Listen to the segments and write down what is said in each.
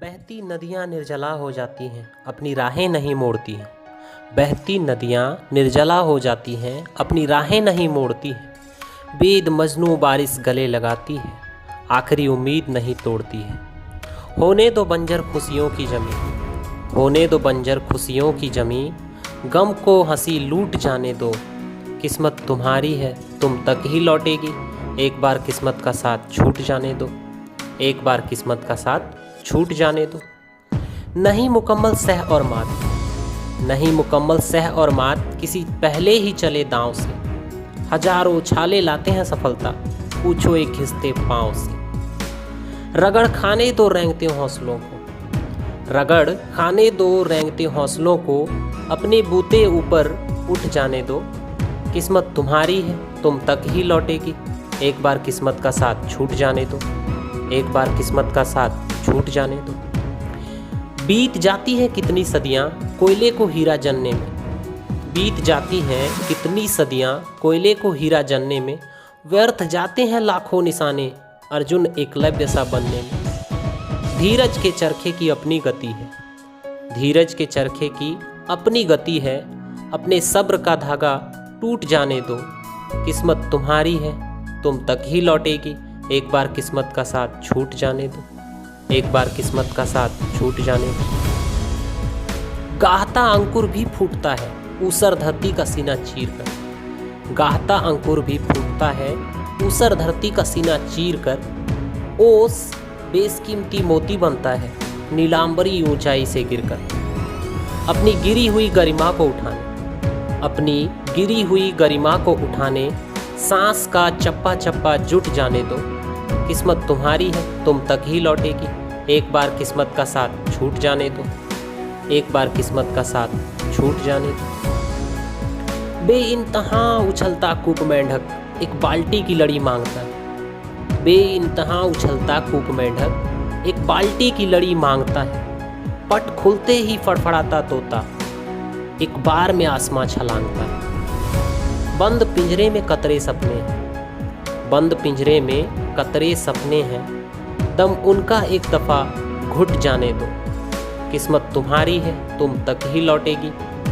बहती नदियाँ निर्जला हो जाती हैं, अपनी राहें नहीं मोड़ती हैं। बहती नदियाँ निर्जला हो जाती हैं, अपनी राहें नहीं मोड़ती हैं। बेद मजनू बारिश गले लगाती है, आखिरी उम्मीद नहीं तोड़ती है। होने दो बंजर खुशियों की ज़मीं, होने दो बंजर खुशियों की ज़मीं, गम को हंसी लूट जाने दो। किस्मत तुम्हारी है, तुम तक ही लौटेगी, एक बार किस्मत का साथ छूट जाने दो। एक बार किस्मत का साथ छूट जाने दो। नहीं मुकम्मल सह और मात, नहीं मुकम्मल सह और मात, किसी पहले ही चले दांव से। हजारों छाले लाते हैं सफलता, पूछो एक घिसते पांव से। रगड़ खाने दो रेंगते हौसलों को, रगड़ खाने दो रेंगते हौसलों को, अपने बूते ऊपर उठ जाने दो। किस्मत तुम्हारी है, तुम तक ही लौटेगी, एक बार किस्मत का साथ छूट जाने दो। एक बार किस्मत का साथ छूट जाने दो। बीत जाती है कितनी सदियां कोयले को हीरा जनने में, बीत जाती हैं कितनी सदियां कोयले को हीरा जनने में। व्यर्थ जाते हैं लाखों निशाने, अर्जुन एकलव्य सा बनने में। धीरज के चरखे की अपनी गति है, धीरज के चरखे की अपनी गति है, अपने सब्र का धागा टूट जाने दो। किस्मत तुम्हारी है, तुम तक ही लौटेगी, एक बार किस्मत का साथ छूट जाने दो। एक बार किस्मत का साथ छूट जाने दो। गाहता अंकुर भी फूटता है, ऊसर धरती का सीना चीर कर। गाहता अंकुर भी फूटता है, ऊसर धरती का सीना चीर कर। ओस बेशकीमती मोती बनता है, नीलांबरी ऊंचाई से गिरकर। अपनी गिरी हुई गरिमा को उठाने, अपनी गिरी हुई गरिमा को उठाने, सांस का चप्पा चप्पा जुट जाने दो। किस्मत तुम्हारी है, तुम तक ही लौटेगी, एक बार किस्मत का साथ छूट जाने दो। एक बार किस्मत का साथ छूट जाने दो। बेइंतहा उछलता कूप मेंढक एक बाल्टी की लड़ी मांगता है, बेइंतहा उछलता कूप मेंढक एक बाल्टी की लड़ी मांगता है। पट खुलते ही फड़फड़ाता तोता एक बार में आसमां छलांगता है। बंद पिंजरे में कतरे सपने हैं, बंद पिंजरे में कतरे सपने हैं, दम उनका एक दफ़ा घुट जाने दो। किस्मत तुम्हारी है, तुम तक ही लौटेगी,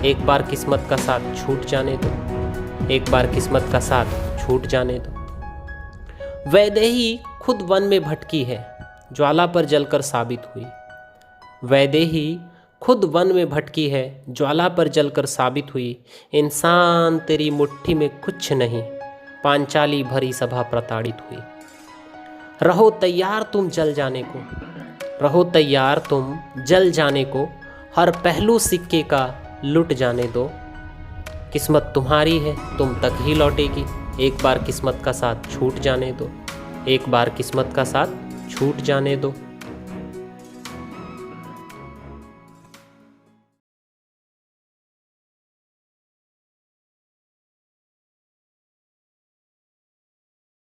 एक बार किस्मत का साथ छूट जाने दो। एक बार किस्मत का साथ छूट जाने दो। वैदेही खुद वन में भटकी है, ज्वाला पर जलकर साबित हुई। वैदेही खुद वन में भटकी है, ज्वाला पर जलकर साबित हुई। इंसान तेरी मुट्ठी में कुछ नहीं, पांचाली भरी सभा प्रताड़ित हुई। रहो तैयार तुम जल जाने को, रहो तैयार तुम जल जाने को, हर पहलू सिक्के का लुट जाने दो। किस्मत तुम्हारी है, तुम तक ही लौटेगी, एक बार किस्मत का साथ छूट जाने दो। एक बार किस्मत का साथ छूट जाने दो।